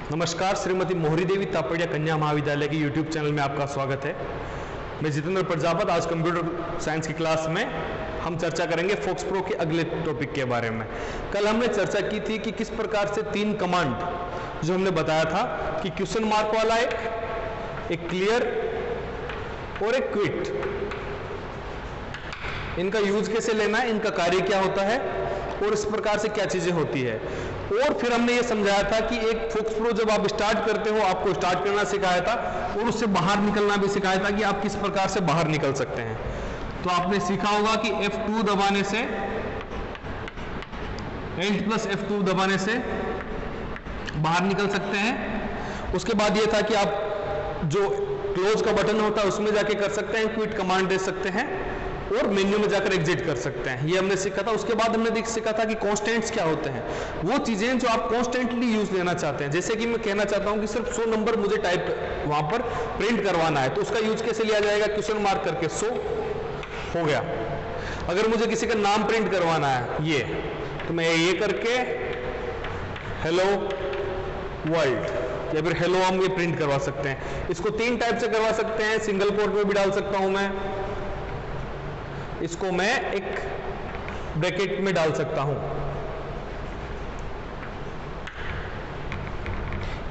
नमस्कार, श्रीमती मोहरी देवी तापड़िया कन्या महाविद्यालय के YouTube चैनल में आपका स्वागत है। मैं जितेंद्र प्रजापत। आज कंप्यूटर साइंस की क्लास में हम चर्चा करेंगे फोक्स प्रो के अगले टॉपिक के बारे में। कल हमने चर्चा की थी कि किस प्रकार से तीन कमांड जो हमने बताया था कि क्वेश्चन मार्क वाला एक क्लियर और एक क्विट, इनका यूज कैसे लेना है, इनका कार्य क्या होता है और इस प्रकार से क्या चीजें होती है। और फिर हमने ये समझाया था कि एक फोक्स प्रो जब आप स्टार्ट करते हो, आपको स्टार्ट करना सिखाया था और उससे बाहर निकलना भी सिखाया था कि आप किस प्रकार से बाहर निकल सकते हैं। तो आपने सीखा होगा कि F2 दबाने से, Alt+F2 दबाने से बाहर निकल सकते हैं। उसके बाद ये था कि आप जो क्लोज का बटन होता है उसमें जाके कर सकते हैं, क्विट कमांड दे सकते हैं और मेन्यू में जाकर एग्जिट कर सकते हैं। ये हमने सीखा था। उसके बाद हमने सीखा था कि कॉन्स्टेंट्स क्या होते हैं, वो चीजें जो आप कॉन्स्टेंटली यूज लेना चाहते हैं। जैसे कि मैं कहना चाहता हूं कि सिर्फ 100 नंबर मुझे टाइप वहां पर प्रिंट करवाना है, तो उसका यूज कैसे लिया जाएगा, क्वेश्चन मार्क करके 100 हो गया। अगर मुझे किसी का नाम प्रिंट करवाना है ये, तो मैं ये करके हेलो वर्ल्ड या फिर हेलो हम ये प्रिंट करवा सकते हैं। इसको तीन टाइप से करवा सकते हैं। सिंगल कोट में भी डाल सकता हूं मैं, इसको मैं एक ब्रैकेट में डाल सकता हूं।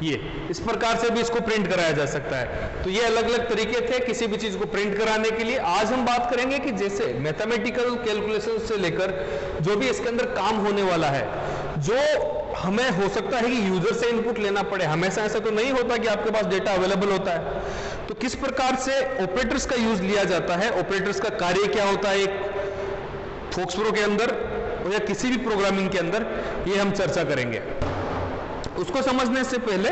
ये इस प्रकार से भी इसको प्रिंट कराया जा सकता है। तो ये अलग अलग तरीके थे किसी भी चीज को प्रिंट कराने के लिए। आज हम बात करेंगे कि जैसे मैथमेटिकल कैलकुलेशन से लेकर जो भी इसके अंदर काम होने वाला है, जो हमें हो सकता है कि यूजर से इनपुट लेना पड़े। हमेशा ऐसा तो नहीं होता कि आपके पास डेटा अवेलेबल होता है। तो किस प्रकार से ऑपरेटर्स का यूज लिया जाता है, ऑपरेटर्स का कार्य क्या होता है एक फोक्स प्रो के अंदर या किसी भी प्रोग्रामिंग के अंदर, ये हम चर्चा करेंगे। उसको समझने से पहले,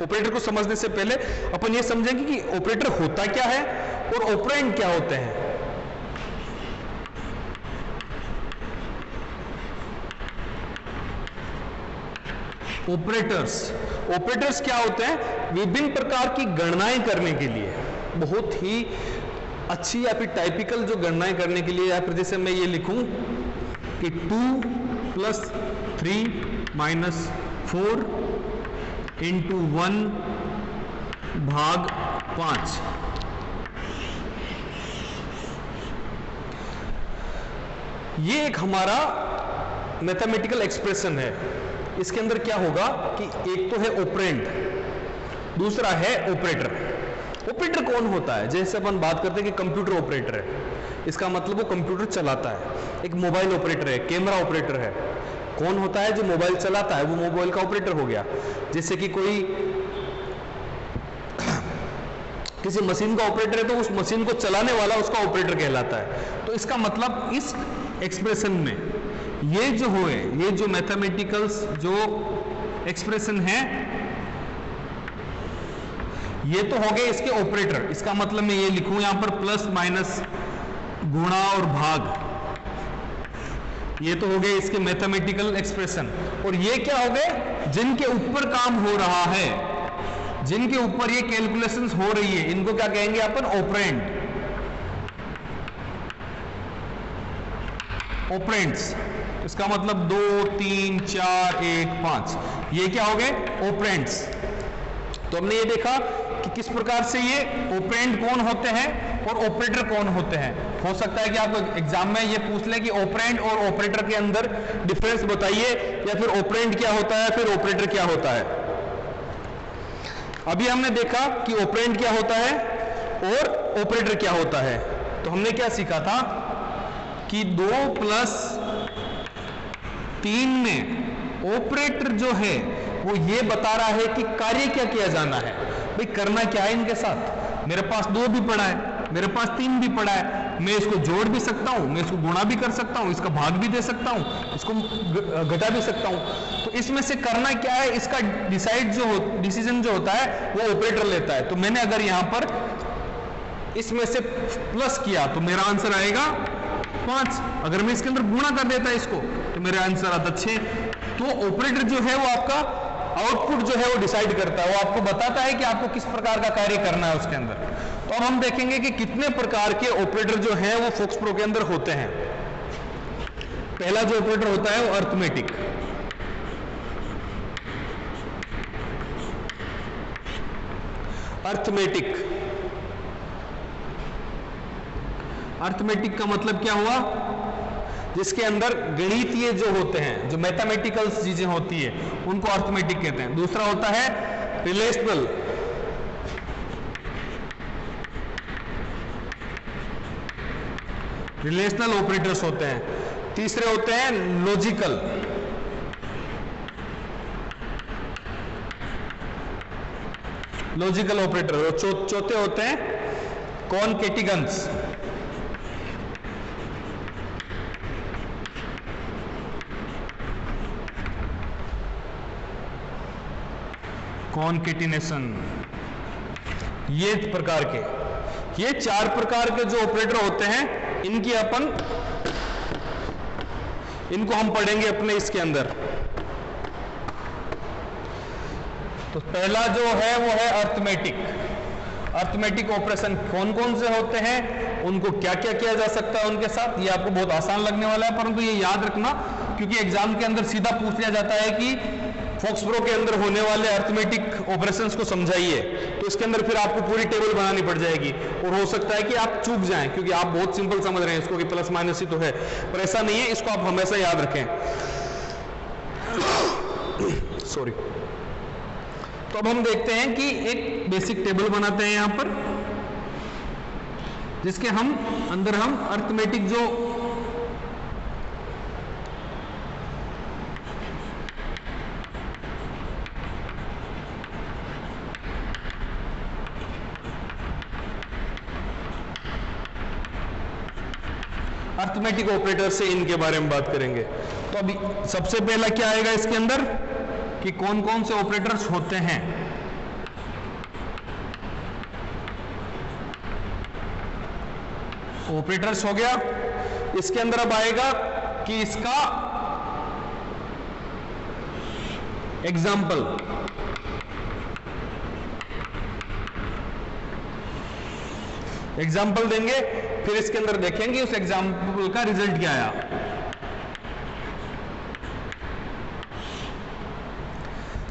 ऑपरेटर को समझने से पहले अपन ये समझेंगे कि ऑपरेटर होता क्या है और ऑपरेंड क्या होते हैं। ऑपरेटर्स क्या होते हैं? विभिन्न प्रकार की गणनाएं करने के लिए, बहुत ही अच्छी या फिर टाइपिकल जो गणनाएं करने के लिए, या फिर जैसे मैं ये लिखूं कि 2 + 3 - 4 × 1/5। ये एक हमारा मैथमेटिकल एक्सप्रेशन है। इसके अंदर क्या होगा कि एक तो है ऑपरेंड, दूसरा है ऑपरेटर। ऑपरेटर कौन होता है? जैसे अपन बात करते हैं कि कंप्यूटर ऑपरेटर है, इसका मतलब वो कंप्यूटर चलाता है। एक मोबाइल ऑपरेटर है, कैमरा ऑपरेटर है। कौन होता है? जो मोबाइल चलाता है, वो मोबाइल का ऑपरेटर हो गया। जैसे कि कोई किसी मशीन का ऑपरेटर है, तो उस मशीन को चलाने वाला उसका ऑपरेटर कहलाता है। तो इसका मतलब इस एक्सप्रेशन में ये जो मैथमेटिकल्स जो एक्सप्रेशन है, ये तो हो गए इसके ऑपरेटर। इसका मतलब मैं ये लिखूं यहां पर प्लस माइनस, गुणा और भाग, ये तो हो गए इसके मैथमेटिकल एक्सप्रेशन। और ये क्या हो गए? जिनके ऊपर काम हो रहा है, जिनके ऊपर ये कैलकुलेशंस हो रही है, इनको क्या कहेंगे अपन? Operand, operands. इसका मतलब 2, 3, 4, 1, 5, ये क्या हो गए? ऑपरेंड्स। तो हमने ये देखा कि किस प्रकार से ये ऑपरेंड कौन होते हैं और ऑपरेटर कौन होते हैं। हो सकता है कि आपको एग्जाम में ये पूछ ले कि ऑपरेंड और ऑपरेटर के अंदर डिफरेंस बताइए, या फिर ऑपरेंड क्या होता है, फिर ऑपरेटर क्या होता है। अभी हमने देखा कि ऑपरेंड क्या होता है और ऑपरेटर क्या होता है। तो हमने क्या सीखा था कि 2 + 3 में ऑपरेटर जो है वो ये बता रहा है कि कार्य क्या किया जाना है। भाई करना क्या है इनके साथ। मेरे पास 2 भी पड़ा है, मेरे पास 3 भी पड़ा है, मैं इसको जोड़ भी सकता हूं, मैं इसको गुणा भी कर सकता हूं, इसका भाग भी दे सकता हूं, इसको घटा भी सकता हूं। तो इसमें से करना क्या है, इसका डिसीजन जो होता है वो ऑपरेटर लेता है। तो मैंने अगर यहां पर इसमें से प्लस किया तो मेरा आंसर आएगा 5। अगर मैं इसके अंदर गुणा कर देता इसको तो मेरा आंसर आता 6। तो ऑपरेटर जो है वो आपका आउटपुट जो है वो डिसाइड करता है, वो आपको बताता है कि आपको किस प्रकार का कार्य करना है उसके अंदर। तो अब हम देखेंगे कि कितने प्रकार के ऑपरेटर जो हैं वो फोक्स प्रो के अंदर होते हैं। पहला जो ऑपरेटर होता है वो अरिथमेटिक। अर्थमेटिक। अर्थमेटिक का मतलब क्या हुआ? जिसके अंदर गणितीय जो होते हैं, जो मैथमेटिकल चीजें होती है, उनको अर्थमेटिक कहते हैं। दूसरा होता है रिलेशनल, रिलेशनल ऑपरेटर्स होते हैं। तीसरे होते हैं लॉजिकल, लॉजिकल ऑपरेटर। और चौथे होते हैं कॉनकेटिगन्स। कॉनकेटिनेशन। ये प्रकार के, ये 4 प्रकार के जो ऑपरेटर होते हैं, इनको हम पढ़ेंगे अपने इसके अंदर। तो पहला जो है वो है अर्थमेटिक। अर्थमेटिक ऑपरेशन कौन कौन से होते हैं, उनको क्या क्या किया जा सकता है उनके साथ, ये आपको बहुत आसान लगने वाला है, परंतु ये याद रखना क्योंकि एग्जाम के अंदर सीधा पूछ लिया जाता है कि फॉक्सब्रो के अंदर होने वाले अर्थमेटिक ऑपरेशंस को समझाइए। तो इसके अंदर फिर आपको पूरी टेबल बनानी पड़ जाएगी और हो सकता है कि आप चूक जाएं, क्योंकि आप बहुत सिंपल समझ रहे हैं इसको कि प्लस माइनस ही तो है, पर ऐसा नहीं है। इसको आप हमेशा याद रखें। सॉरी। तो अब हम देखते हैं कि एक बेसिक टेबल बनाते हैं यहां पर, जिसके अंदर हम अर्थमेटिक जो अर्थमेटिक ऑपरेटर से इनके बारे में बात करेंगे। तो अभी सबसे पहला क्या आएगा इसके अंदर कि कौन कौन से ऑपरेटर्स होते हैं। ऑपरेटर्स हो गया। इसके अंदर अब आएगा कि इसका एग्जाम्पल। एग्जाम्पल देंगे, फिर इसके अंदर देखेंगे उस एग्जाम्पल का रिजल्ट क्या आया।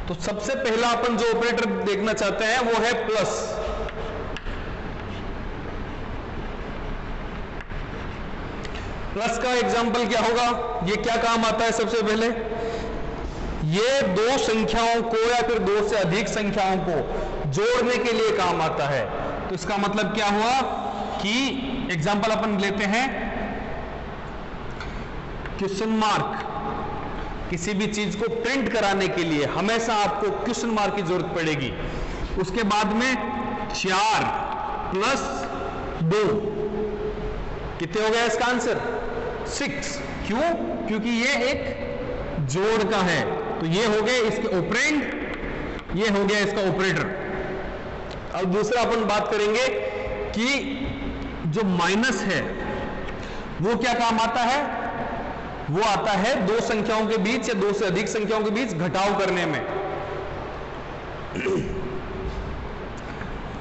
तो सबसे पहला अपन जो ऑपरेटर देखना चाहते हैं वो है प्लस। प्लस का एग्जाम्पल क्या होगा, ये क्या काम आता है? सबसे पहले ये दो संख्याओं को या फिर दो से अधिक संख्याओं को जोड़ने के लिए काम आता है। तो इसका मतलब क्या हुआ कि एग्जाम्पल अपन लेते हैं क्वेश्चन मार्क। किसी भी चीज को प्रिंट कराने के लिए हमेशा आपको क्वेश्चन मार्क की जरूरत पड़ेगी। उसके बाद में 4 प्लस 2 कितने हो गया इसका आंसर? 6। क्यों? क्योंकि ये एक जोड़ का है। तो ये हो गए इसके ऑपरेंड, ये हो गया इसका ऑपरेटर। अब दूसरा अपन बात करेंगे कि जो माइनस है वो क्या काम आता है? वो आता है दो संख्याओं के बीच या दो से अधिक संख्याओं के बीच घटाव करने में।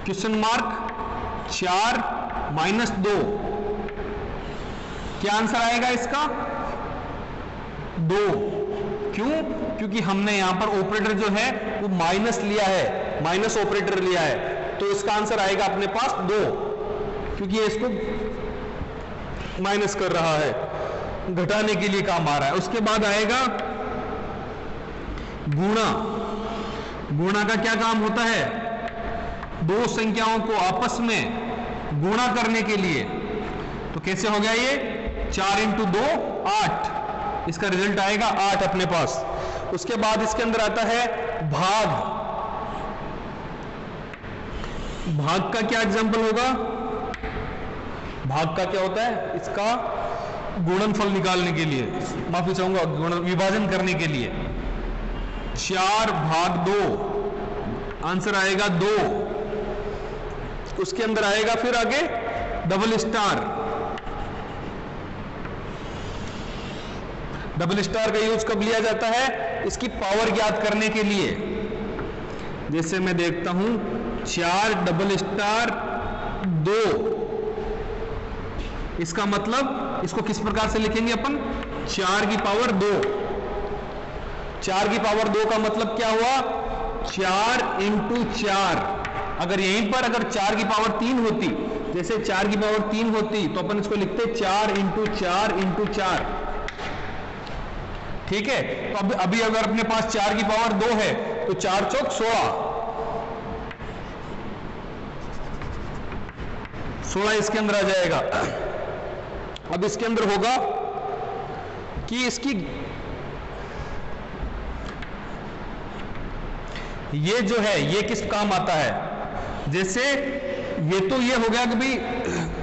क्वेश्चन मार्क 4 माइनस 2, क्या आंसर आएगा इसका? 2। क्यों? क्योंकि हमने यहां पर ऑपरेटर जो है वो माइनस लिया है, माइनस ऑपरेटर लिया है। तो इसका आंसर आएगा अपने पास 2, क्योंकि ये इसको माइनस कर रहा है, घटाने के लिए काम आ रहा है। उसके बाद आएगा गुणा। गुणा का क्या काम होता है? दो संख्याओं को आपस में गुणा करने के लिए। तो कैसे हो गया ये? 4 इंटू 2 8, इसका रिजल्ट आएगा 8 अपने पास। उसके बाद इसके अंदर आता है भाग। भाग का क्या एग्जांपल होगा? भाग का क्या होता है? इसका गुणनफल निकालने के लिए, माफी चाहूंगा, विभाजन करने के लिए। 4 भाग 2, आंसर आएगा 2। उसके अंदर आएगा फिर आगे डबल स्टार। डबल स्टार का यूज कब लिया जाता है? इसकी पावर ज्ञात करने के लिए। जैसे मैं देखता हूं 4 डबल स्टार 2, इसका मतलब इसको किस प्रकार से लिखेंगे अपन? 4 की पावर 2। 4 की पावर 2 का मतलब क्या हुआ? 4 इंटू 4, अगर यहीं पर अगर 4 की पावर 3 होती, जैसे 4 की पावर 3 होती तो अपन इसको लिखते 4 इंटू 4 इंटू 4, ठीक है। तो अभी अगर अपने पास 4 की पावर 2 है तो 4 चौक 16 इसके अंदर आ जाएगा। अब इसके अंदर होगा कि इसकी ये जो है ये किस काम आता है, जैसे ये तो ये हो गया कि भाई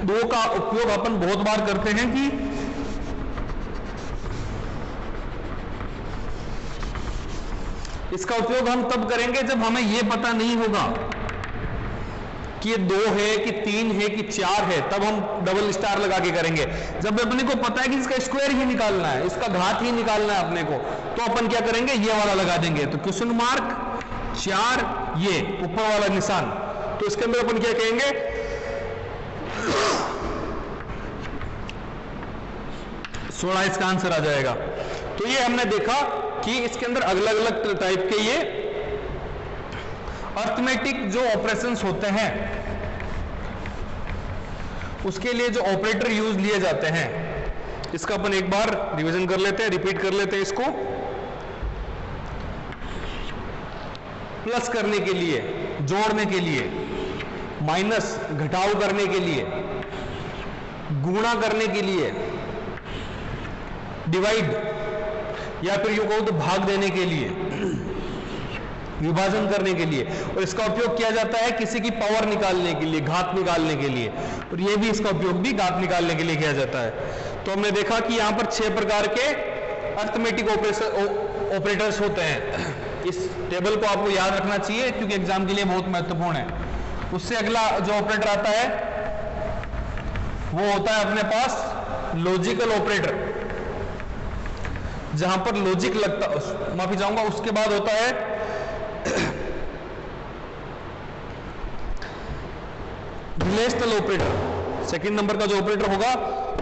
2 का उपयोग अपन बहुत बार करते हैं कि इसका उपयोग हम तब करेंगे जब हमें ये पता नहीं होगा कि ये 2 है कि 3 है कि 4 है, तब हम डबल स्टार लगा के करेंगे। जब अपने को पता है कि इसका स्क्वायर ही निकालना है, इसका घात ही निकालना है अपने को, तो अपन क्या करेंगे, ये वाला लगा देंगे। तो क्वेश्चन मार्क 4 ये ऊपर वाला निशान, तो इसके अंदर अपन क्या कहेंगे 16 इसका आंसर आ जाएगा। तो ये हमने देखा कि इसके अंदर अलग अलग टाइप के ये अर्थमेटिक जो ऑपरेशंस होते हैं उसके लिए जो ऑपरेटर यूज लिए जाते हैं, इसका अपन एक बार रिवीजन कर लेते हैं, रिपीट कर लेते हैं इसको। प्लस करने के लिए, जोड़ने के लिए, माइनस घटाव करने के लिए, गुणा करने के लिए, डिवाइड या फिर यूं कहूं तो भाग देने के लिए, विभाजन करने के लिए, और इसका उपयोग किया जाता है किसी की पावर निकालने के लिए, घात निकालने के लिए, और ये भी इसका उपयोग भी घात निकालने के लिए किया जाता है। तो हमने देखा कि यहां पर 6 प्रकार के अर्थमेटिक ऑपरेटर्स होते हैं। इस टेबल को आपको याद रखना चाहिए क्योंकि एग्जाम के लिए बहुत महत्वपूर्ण है। उससे अगला जो ऑपरेटर आता है वो होता है अपने पास लॉजिकल ऑपरेटर, जहां पर लॉजिक लगता, माफी चाहूंगा, उसके बाद होता है रिलेशनल ऑपरेटर। सेकंड नंबर का जो ऑपरेटर होगा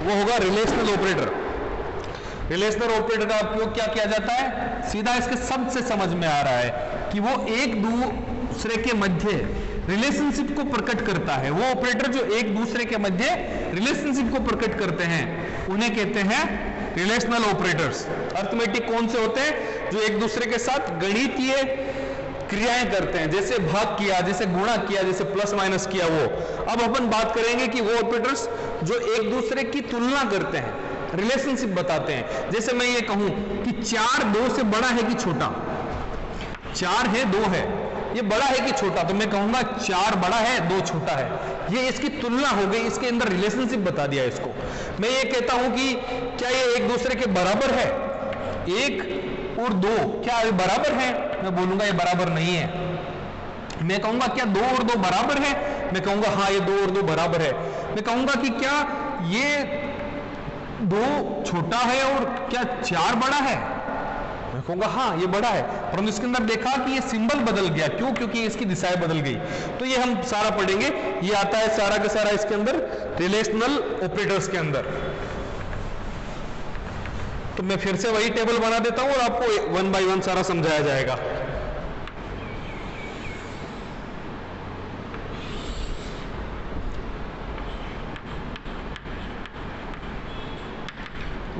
वो होगा रिलेशनल ऑपरेटर। रिलेशनल ऑपरेटर का उपयोग क्या किया जाता है, सीधा इसके शब्द से समझ में आ रहा है कि वो एक दूसरे के मध्य रिलेशनशिप को प्रकट करता है। वो ऑपरेटर जो एक दूसरे के मध्य रिलेशनशिप को प्रकट करते हैं उन्हें कहते हैं रिलेशनल ऑपरेटर्स। अर्थमेटिक कौन से होते हैं, जो एक दूसरे के साथ गणितीय क्रियाएं करते हैं, जैसे भाग किया, जैसे गुणा किया, जैसे प्लस माइनस किया। वो अब अपन बात करेंगे कि वो ऑपरेटर्स जो एक दूसरे की तुलना करते हैं, रिलेशनशिप बताते हैं। जैसे मैं ये कहूं कि 4 2 से बड़ा है कि छोटा, 4 है 2 है, ये बड़ा है कि छोटा, तो मैं कहूंगा 4 बड़ा है 2 छोटा है। ये इसकी तुलना हो गई, इसके अंदर रिलेशनशिप बता दिया इसको। मैं ये कहता हूं कि क्या ये एक दूसरे के बराबर है, 1 और 2 क्या ये बराबर है, मैं बोलूंगा ये बराबर नहीं है। मैं कहूंगा क्या 2 और 2 बराबर है, मैं कहूंगा हाँ ये 2 और 2 बराबर है। मैं कहूंगा कि क्या ये 2 छोटा है और क्या 4 बड़ा है, मैं कहूंगा हाँ ये बड़ा है। परंतु इसके अंदर देखा कि ये सिंबल बदल गया, क्यों, क्योंकि इसकी दिशाएं बदल गई। तो ये हम सारा पढ़ेंगे, ये आता है सारा का सारा इसके अंदर रिलेशनल ऑपरेटर्स के अंदर। तो मैं फिर से वही टेबल बना देता हूं और आपको 1 बाय 1 सारा समझाया जाएगा।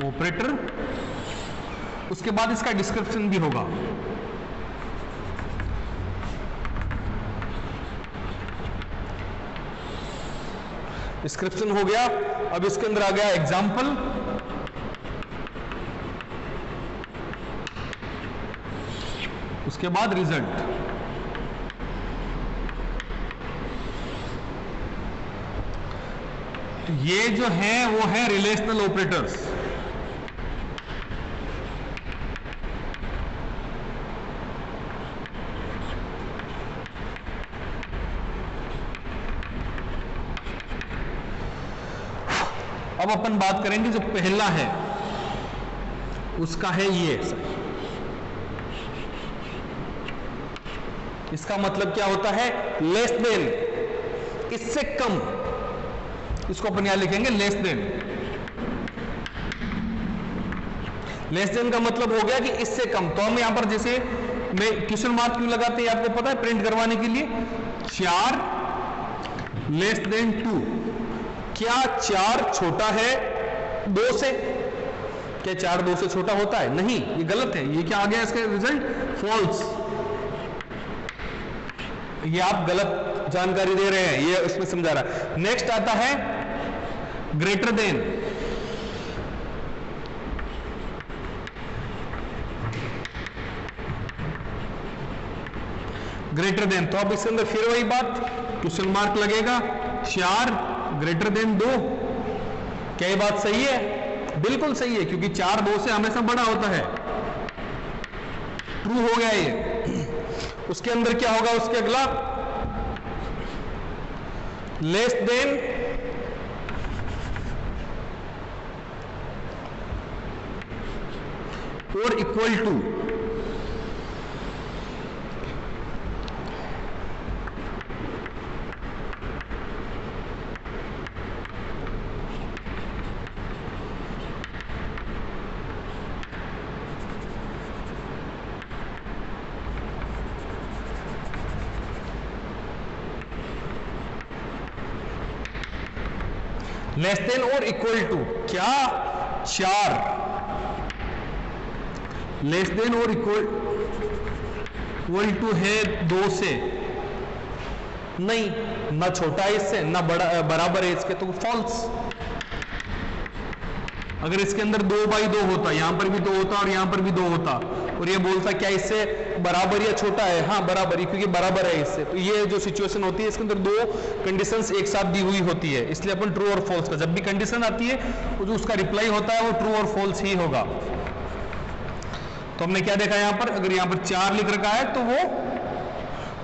ऑपरेटर, उसके बाद इसका डिस्क्रिप्शन भी होगा। डिस्क्रिप्शन हो गया, अब इसके अंदर आ गया एग्जाम्पल, उसके बाद रिजल्ट। ये जो है वो है रिलेशनल ऑपरेटर्स। अब अपन बात करेंगे जो पहला है उसका है ये, इसका मतलब क्या होता है, लेस देन, इससे कम, इसको अपन यहां लिखेंगे लेस देन। लेस देन का मतलब हो गया कि इससे कम। तो हम यहां पर जैसे मैं क्वेश्चन मार्क क्यों लगाते हैं आपको पता है, प्रिंट करवाने के लिए, 4 लेस देन 2। क्या 4 छोटा है 2 से? क्या 4 2 से छोटा होता है? नहीं, ये गलत है। ये क्या आ गया इसका रिजल्ट? फॉल्स। ये आप गलत जानकारी दे रहे हैं, ये इसमें समझा रहा है। नेक्स्ट आता है ग्रेटर देन। ग्रेटर देन, तो अब इसके अंदर फिर वही बात, क्वेश्चन मार्क लगेगा। 4 ग्रेटर देन 2। क्या ये बात सही है? बिल्कुल सही है, क्योंकि 4 2 से हमेशा बड़ा होता है। ट्रू हो गया ये। उसके अंदर क्या होगा? उसके अगला लेस देन और इक्वल टू। लेस देन और इक्वल टू। क्या 4 लेस देन और इक्वल टू है 2 से? नहीं, ना छोटा है इससे ना बड़ा, बराबर है इसके, तो फॉल्स। अगर इसके अंदर 2/2 होता, यहां पर भी 2 होता और यहां पर भी 2 होता, और ये बोलता क्या इससे बराबर या छोटा है? हाँ बराबर ही, क्योंकि बराबर है इससे। तो ये जो सिचुएशन होती है इसके अंदर 2 कंडीशंस एक साथ दी हुई होती है, इसलिए अपन ट्रू और फॉल्स का जब भी कंडीशन आती है तो जो उसका रिप्लाई होता है वो ट्रू और फॉल्स ही होगा। तो हमने क्या देखा यहां पर? अगर यहां पर 4 लिख रखा है तो वो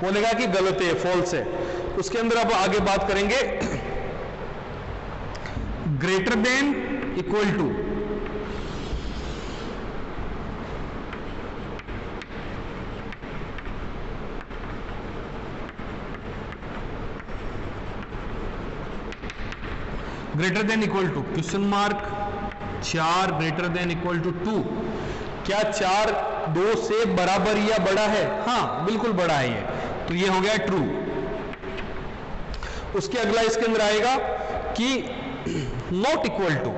बोलेगा कि गलत है, फॉल्स है। उसके अंदर अब आगे बात करेंगे greater than equal to. Greater than equal to, question mark. 4 greater than equal to 2। क्या 4 2 से बराबर या बड़ा है? हाँ बिल्कुल बड़ा है ये, तो ये हो गया ट्रू। उसके अगला इसके अंदर आएगा कि नॉट इक्वल टू।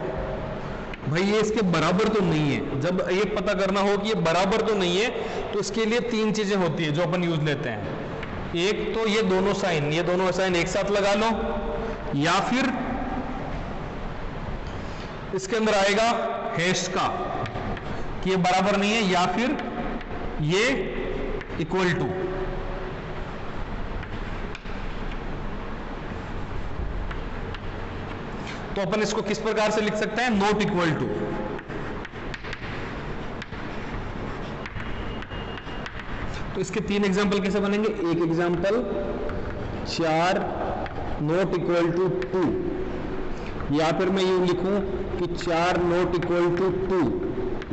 भाई ये इसके बराबर तो नहीं है। जब ये पता करना हो कि ये बराबर तो नहीं है, तो इसके लिए 3 चीजें होती है जो अपन यूज लेते हैं। एक तो ये दोनों साइन एक साथ लगा लो, या फिर इसके अंदर आएगा हैश का कि ये बराबर नहीं है, या फिर ये इक्वल टू। तो अपन इसको किस प्रकार से लिख सकते हैं? Not equal to. तो इसके 3 एग्जांपल कैसे बनेंगे? एक एग्जांपल 4 नॉट इक्वल टू 2, या फिर मैं यूं लिखूं कि 4 नॉट इक्वल टू 2,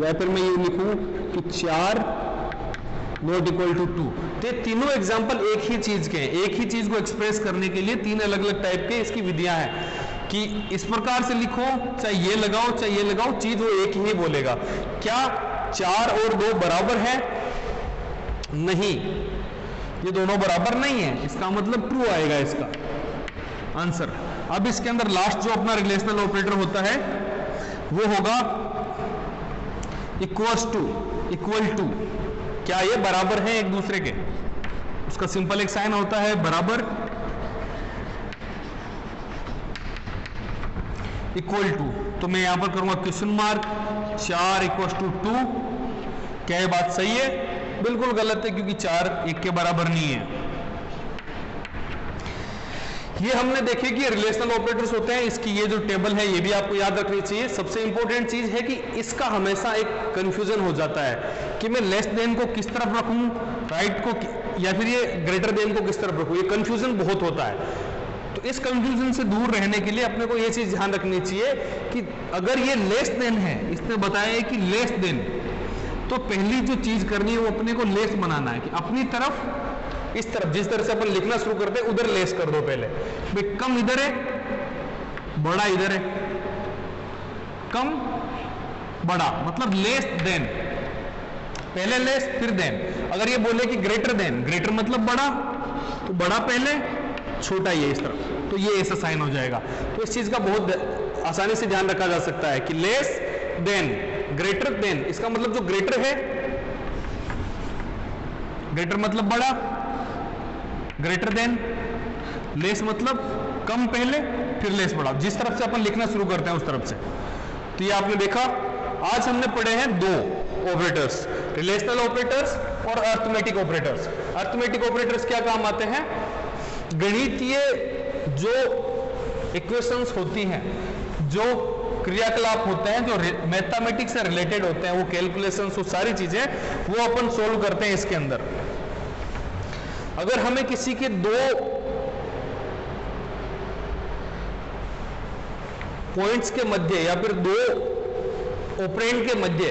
या फिर मैं यूं लिखूं कि 4 नॉट इक्वल टू 2। तो ये तीनों एग्जांपल एक ही चीज के हैं। एक ही चीज को एक्सप्रेस करने के लिए 3 अलग अलग टाइप के इसकी विधियां हैं कि इस प्रकार से लिखो, चाहे ये लगाओ चाहे ये लगाओ, चीज वो एक ही बोलेगा। क्या 4 और 2 बराबर है? नहीं, ये दोनों बराबर नहीं है, इसका मतलब ट्रू आएगा इसका आंसर। अब इसके अंदर लास्ट जो अपना रिलेशनल ऑपरेटर होता है वो होगा इक्वल टू। क्या ये बराबर है एक दूसरे के? उसका सिंपल एक साइन होता है बराबर, इक्वल टू। तो मैं यहां पर करूंगा क्वेश्चन मार्क, 4 इक्वल टू 2। क्या ये बात सही है? बिल्कुल गलत है, क्योंकि 4 1 के बराबर नहीं है। ये हमने देखे कि रिलेशनल ऑपरेटर्स होते हैं। इसकी ये जो टेबल है ये भी आपको याद रखनी चाहिए। सबसे इंपॉर्टेंट चीज है कि इसका हमेशा एक कंफ्यूजन हो जाता है कि मैं लेस देन को किस तरफ रखूं, राइट को, या फिर ये ग्रेटर देन को किस तरफ रखूं। ये कंफ्यूजन बहुत होता है। तो इस कंफ्यूजन से दूर रहने के लिए अपने को ये चीज ध्यान रखनी चाहिए कि अगर ये लेस देन है, इसने बताया है कि लेस देन, तो पहली जो चीज करनी है वो अपने को लेस बनाना है कि अपनी तरफ, इस तरफ, जिस तरह से अपन लिखना शुरू करते हैं उधर लेस कर दो पहले। भाई कम इधर है, बड़ा इधर है, कम बड़ा, मतलब लेस देन, पहले लेस फिर देन। अगर ये बोले कि ग्रेटर देन, ग्रेटर मतलब बड़ा, तो बड़ा पहले, छोटा ये इस तरफ, तो ये ऐसा साइन हो जाएगा। तो इस चीज का बहुत आसानी से ध्यान रखा जा सकता है कि लेस देन, ग्रेटर देन, इसका मतलब जो ग्रेटर है, ग्रेटर मतलब बड़ा, ग्रेटर देन, लेस मतलब कम पहले फिर लेस बड़ा, जिस तरफ से अपन लिखना शुरू करते हैं उस तरफ से। तो ये आपने देखा, आज हमने पढ़े हैं दो ऑपरेटर्स, रिलेशनल ऑपरेटर्स और अर्थमेटिक ऑपरेटर्स। अर्थमेटिक ऑपरेटर्स क्या काम आते हैं? गणितीय जो इक्वेशंस होती हैं, जो क्रियाकलाप होते हैं, जो मैथमेटिक्स से रिलेटेड होते हैं, वो कैलकुलेशंस, वो सारी चीजें वो अपन सोल्व करते हैं इसके अंदर। अगर हमें किसी के दो पॉइंट्स के मध्य या फिर दो ऑपरेंड के मध्य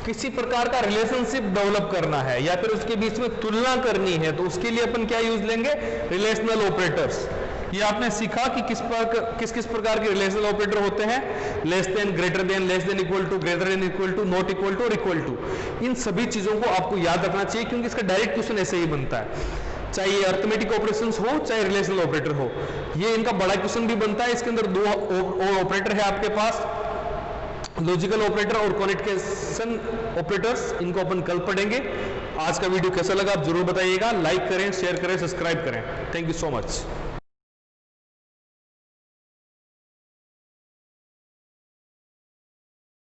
किसी प्रकार का रिलेशनशिप डेवलप करना है या फिर उसके बीच में तुलना करनी है, तो उसके लिए अपन क्या यूज लेंगे? Relational operators. ये आपने सीखा कि किस किस प्रकार के रिलेशनल ऑपरेटर होते हैं, less than, greater than, less than equal to, greater than equal to, not equal to और इक्वल टू। इन सभी चीजों को आपको याद रखना चाहिए क्योंकि इसका डायरेक्ट क्वेश्चन ऐसे ही बनता है, चाहे ये अर्थमेटिक ऑपरेशंस हो चाहे रिलेशनल ऑपरेटर हो। ये इनका बड़ा क्वेश्चन भी बनता है, इसके अंदर दो ऑपरेटर है आपके पास, लॉजिकल ऑपरेटर और कनेक्टेशन ऑपरेटर्स, इनको अपन कल पढ़ेंगे। आज का वीडियो कैसा लगा आप जरूर बताइएगा, लाइक करें, शेयर करें, सब्सक्राइब करें। Thank you so much.